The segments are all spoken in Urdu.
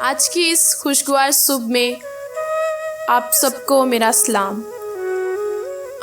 آج کی اس خوشگوار صبح میں آپ سب کو میرا سلام۔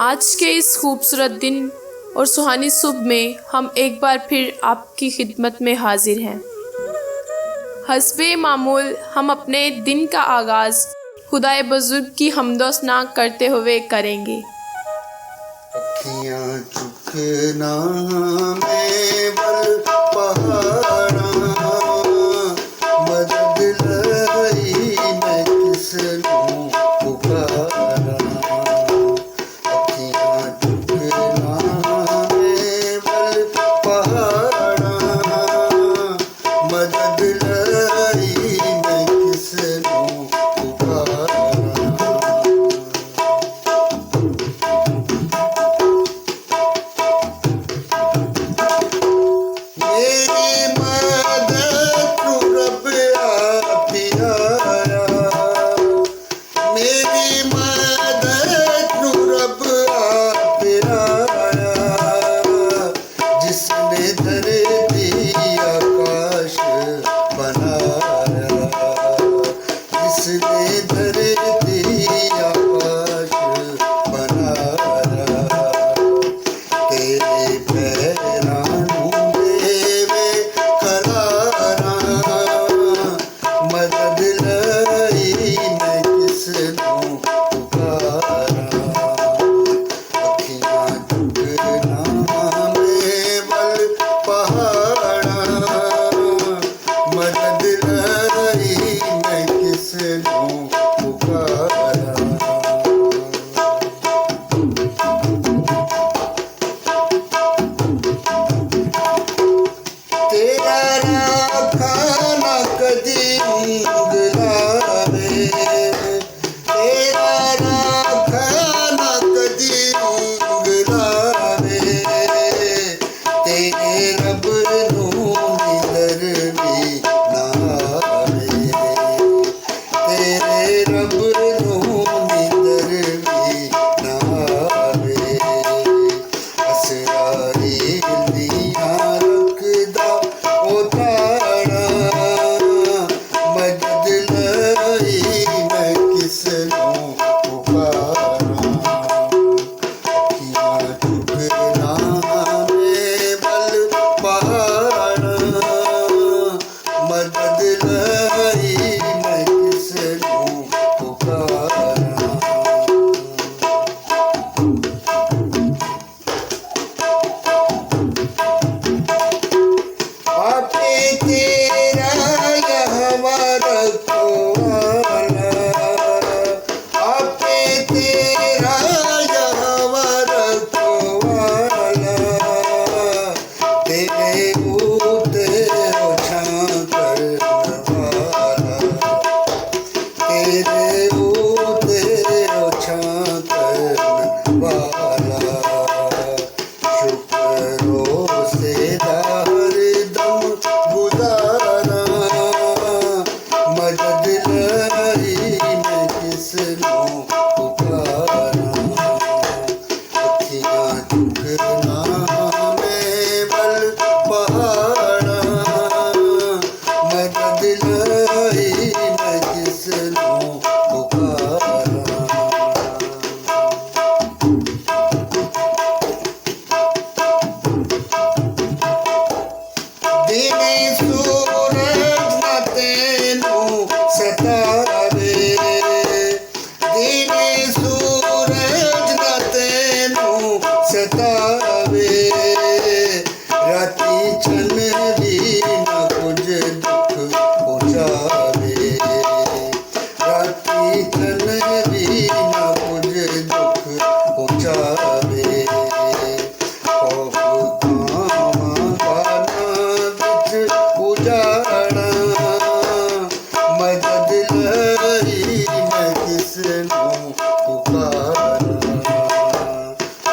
آج کے اس خوبصورت دن اور سہانی صبح میں ہم ایک بار پھر آپ کی خدمت میں حاضر ہیں۔ حسب معمول ہم اپنے دن کا آغاز خدائے بزرگ کی حمد و ثنا کرتے ہوئے کریں گے۔ اکھیاں چکنا میں بل پہاڑاں، مدد لئی میں کس نوں پکاراں۔ اکھیاں چکنا میں بل پہاڑاں، مدد لئی میں کس نوں پکاراں۔ میری مدد نوں رب آپ ہی آیا، میری مدد نوں رب آپ آیا، جس نے دھرتی آکاش بنایا، جس نے دھرتی آکاش بنایا۔ تیرے پیراں نوں دیوے قراراں، مدد لئی میں کس نوں پکاراں۔ اکھیاں چکنا میں بل پہاڑاں، مدد لئی میں کس نوں پکاراں۔ تیرا راکھا نہ کدی اونگ لاوے، تیرا راکھا نہ کدی اونگ لاوے، تیرے رب نوں نیندر بھی نہ آوے، تیرے رب نوں نیندر بھی نہ آوے۔ اسرائیل دیاں رکھدا او تاڑاں، مدد لئی میں کس نوں پکاراں۔ اکھیاں چکنا میں بل پہاڑاں، مدد لئی میں کس نوں پکاراں۔ آپ تیرا یہوہ رکھوالا، آپ تیرا یہوہ رکھوالا، تیرے اونٹ چھاں کرنے والا، تیرے اونٹ چھاں کرنے والا۔ شکروں سے ہر دم گزاراں، مدد لئی میں کس نوں پکاراں۔ اکھیاں چکنا میں بل پہاڑاں، مدد لئی میں کس نوں پکاراں۔ دن سورج نہ تینوں ستاوے، دن سورج نہ تینوں ستاوے، راتی چن بھی نہ کچھ دکھ پہنچاوے، راتی چن بھی نہ کچھ دکھ پہنچاوے۔ خوف کھاواں بانا وچ اجاڑاں، مدد لئی میں کس نوں پکاراں۔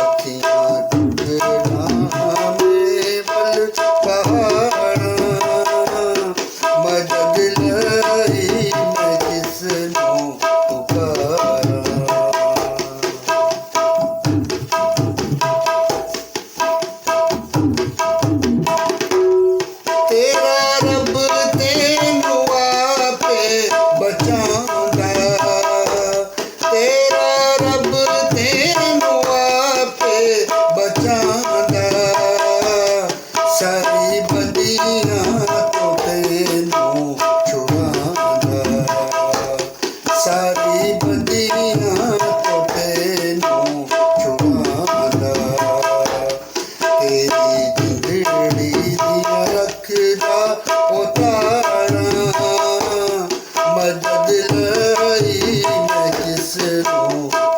اکھیاں چکنا میں بل پہاڑاں، مدد لئی میں کس نوں پکاراں۔ تیرا رب تینوں آپ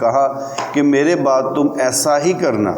کہا کہ میرے بعد تم ایسا ہی کرنا،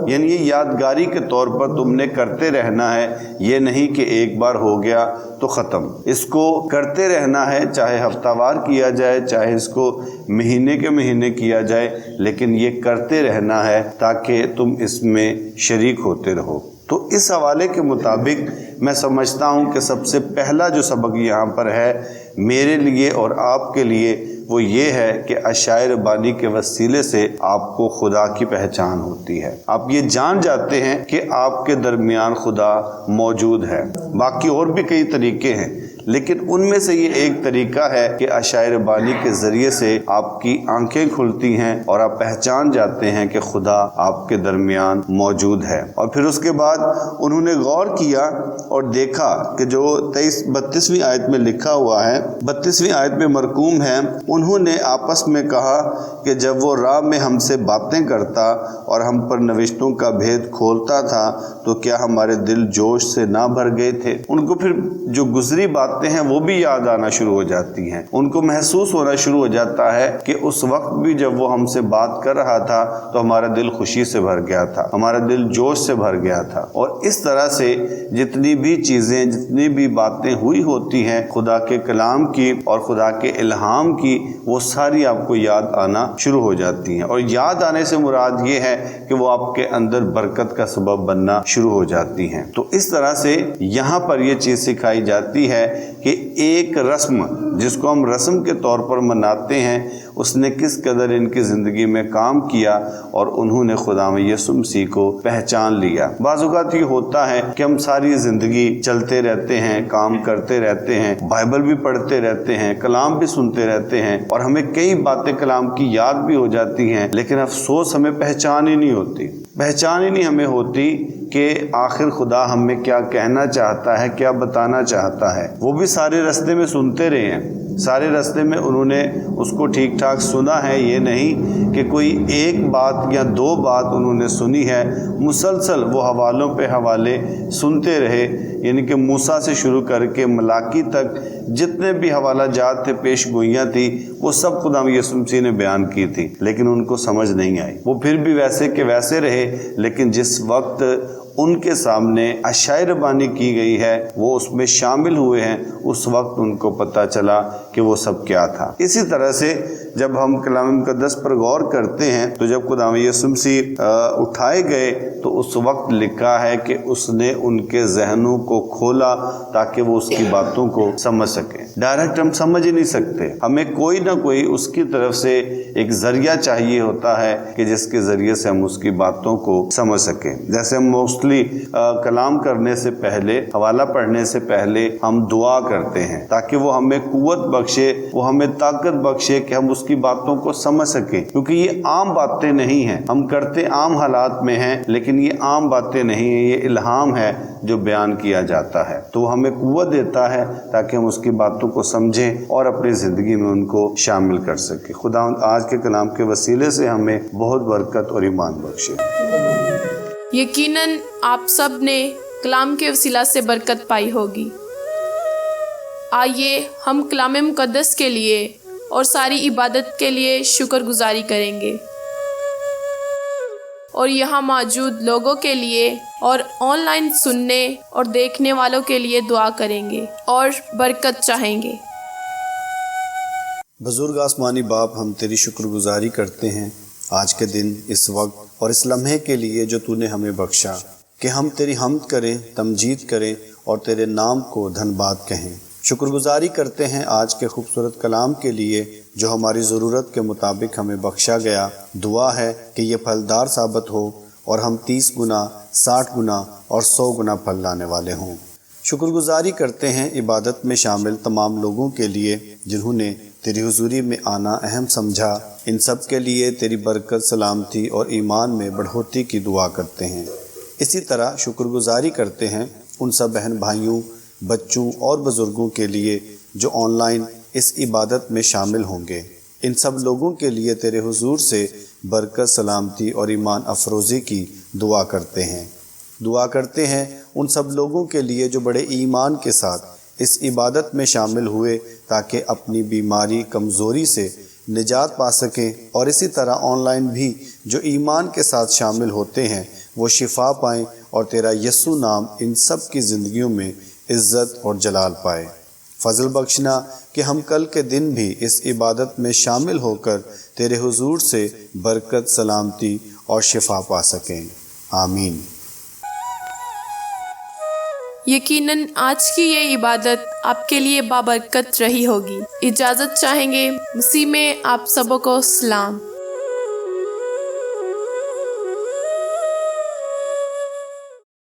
یعنی یہ یادگاری کے طور پر تم نے کرتے رہنا ہے، یہ نہیں کہ ایک بار ہو گیا تو ختم، اس کو کرتے رہنا ہے، چاہے ہفتہ وار کیا جائے، چاہے اس کو مہینے کے مہینے کیا جائے، لیکن یہ کرتے رہنا ہے تاکہ تم اس میں شریک ہوتے رہو۔ تو اس حوالے کے مطابق میں سمجھتا ہوں کہ سب سے پہلا جو سبق یہاں پر ہے میرے لیے اور آپ کے لیے وہ یہ ہے کہ عشائر بانی کے وسیلے سے آپ کو خدا کی پہچان ہوتی ہے، آپ یہ جان جاتے ہیں کہ آپ کے درمیان خدا موجود ہے۔ باقی اور بھی کئی طریقے ہیں، لیکن ان میں سے یہ ایک طریقہ ہے کہ عشائر بانی کے ذریعے سے آپ کی آنکھیں کھلتی ہیں اور آپ پہچان جاتے ہیں کہ خدا آپ کے درمیان موجود ہے۔ اور پھر اس کے بعد انہوں نے غور کیا اور دیکھا کہ جو 32ویں آیت میں لکھا ہوا ہے، 32ویں آیت میں مرقوم ہے، انہوں نے آپس میں کہا کہ جب وہ راہ میں ہم سے باتیں کرتا اور ہم پر نوشتوں کا بھید کھولتا تھا تو کیا ہمارے دل جوش سے نہ بھر گئے تھے؟ ان کو پھر جو گزری باتیں ہیں وہ بھی یاد آنا شروع ہو جاتی ہیں، ان کو محسوس ہونا شروع ہو جاتا ہے کہ اس وقت بھی جب وہ ہم سے بات کر رہا تھا تو ہمارا دل خوشی سے بھر گیا تھا، ہمارا دل جوش سے بھر گیا تھا۔ اور اس طرح سے جتنی بھی چیزیں، جتنی بھی باتیں ہوئی ہوتی ہیں خدا کے کلام کی اور خدا کے الہام کی، وہ ساری آپ کو یاد آنا شروع ہو جاتی ہیں، اور یاد آنے سے مراد یہ ہے کہ وہ آپ کے اندر برکت کا سبب بننا شروع ہو جاتی ہیں۔ تو اس طرح سے یہاں پر یہ چیز سکھائی جاتی ہے کہ ایک رسم جس کو ہم رسم کے طور پر مناتے ہیں اس نے کس قدر ان کی زندگی میں کام کیا اور انہوں نے خدا یسوع مسیح کو پہچان لیا۔ بعض اوقات یہ ہوتا ہے کہ ہم ساری زندگی چلتے رہتے ہیں، کام کرتے رہتے ہیں، بائبل بھی پڑھتے رہتے ہیں، کلام بھی سنتے رہتے ہیں، اور ہمیں کئی باتیں کلام کی یاد بھی ہو جاتی ہیں، لیکن افسوس ہمیں پہچان ہی نہیں ہوتی، پہچان ہی نہیں ہمیں ہوتی کہ آخر خدا ہمیں کیا کہنا چاہتا ہے، کیا بتانا چاہتا ہے۔ وہ بھی سارے راستے میں سنتے رہے ہیں، سارے راستے میں انہوں نے اس کو ٹھیک ٹھاک سنا ہے، یہ نہیں کہ کوئی ایک بات یا دو بات انہوں نے سنی ہے، مسلسل وہ حوالوں پہ حوالے سنتے رہے، یعنی کہ موسیٰ سے شروع کر کے ملاکی تک جتنے بھی حوالہ جات تھے، پیش گوئیاں تھی، وہ سب خدا یسوع مسیح نے بیان کی تھی، لیکن ان کو سمجھ نہیں آئی، وہ پھر بھی ویسے کے ویسے رہے۔ لیکن جس وقت ان کے سامنے عشائر بانی کی گئی ہے، وہ اس میں شامل ہوئے ہیں، اس وقت ان کو پتہ چلا کہ وہ سب کیا تھا۔ اسی طرح سے جب ہم کلام مقدس پر غور کرتے ہیں تو جب خدا یسوع مسیح اٹھائے گئے تو اس وقت لکھا ہے کہ اس نے ان کے ذہنوں کو کھولا تاکہ وہ اس کی باتوں کو سمجھ سکیں۔ ڈائریکٹ ہم سمجھ ہی نہیں سکتے، ہمیں کوئی نہ کوئی اس کی طرف سے ایک ذریعہ چاہیے ہوتا ہے کہ جس کے ذریعے سے ہم اس کی باتوں کو سمجھ سکیں۔ جیسے ہم موسٹلی کلام کرنے سے پہلے، حوالہ پڑھنے سے پہلے ہم دعا کرتے ہیں تاکہ وہ ہمیں قوت بخشے، وہ ہمیں طاقت بخشے کہ ہم اس کی باتوں کو سمجھ سکیں، کیونکہ یہ عام باتیں نہیں ہیں، ہم کرتے عام حالات میں ہیں، لیکن یہ عام باتیں نہیں ہیں، یہ الہام ہے جو بیان کیا جاتا ہے، تو وہ ہمیں قوت دیتا ہے تاکہ ہم اس کی باتوں کو سمجھیں اور اپنی زندگی میں ان کو شامل کر سکیں۔ خدا آج کے کلام کے وسیلے سے ہمیں بہت برکت اور ایمان بخشے۔ یقیناً آپ سب نے کلام کے وسیلہ سے برکت پائی ہوگی۔ آئیے ہم کلام مقدس کے لیے اور ساری عبادت کے لیے شکر گزاری کریں گے، اور یہاں موجود لوگوں کے لیے اور آن لائن سننے اور دیکھنے والوں کے لیے دعا کریں گے اور برکت چاہیں گے۔ بزرگ آسمانی باپ، ہم تیری شکر گزاری کرتے ہیں آج کے دن، اس وقت اور اس لمحے کے لیے جو تو نے ہمیں بخشا، کہ ہم تیری حمد کریں، تمجید کریں اور تیرے نام کو دھن باد کہیں۔ شکر گزاری کرتے ہیں آج کے خوبصورت کلام کے لیے جو ہماری ضرورت کے مطابق ہمیں بخشا گیا۔ دعا ہے کہ یہ پھلدار ثابت ہو اور ہم 30 گنا، 60 گنا اور 100 گنا پھل لانے والے ہوں۔ شکر گزاری کرتے ہیں عبادت میں شامل تمام لوگوں کے لیے جنہوں نے تیری حضوری میں آنا اہم سمجھا، ان سب کے لیے تیری برکت، سلامتی اور ایمان میں بڑھوتری کی دعا کرتے ہیں۔ اسی طرح شکر گزاری کرتے ہیں ان سب بہن بھائیوں، بچوں اور بزرگوں کے لیے جو آن لائن اس عبادت میں شامل ہوں گے۔ ان سب لوگوں کے لیے تیرے حضور سے برکت، سلامتی اور ایمان افروزی کی دعا کرتے ہیں۔ دعا کرتے ہیں ان سب لوگوں کے لیے جو بڑے ایمان کے ساتھ اس عبادت میں شامل ہوئے تاکہ اپنی بیماری، کمزوری سے نجات پا سکیں، اور اسی طرح آن لائن بھی جو ایمان کے ساتھ شامل ہوتے ہیں وہ شفا پائیں، اور تیرا یسوع نام ان سب کی زندگیوں میں عزت اور جلال پائے۔ فضل بخشنا کہ ہم کل کے دن بھی اس عبادت میں شامل ہو کر تیرے حضور سے برکت، سلامتی اور شفا پا سکیں۔ آمین۔ یقیناً آج کی یہ عبادت آپ کے لیے بابرکت رہی ہوگی۔ اجازت چاہیں گے۔ مسیح میں آپ سبوں کو سلام۔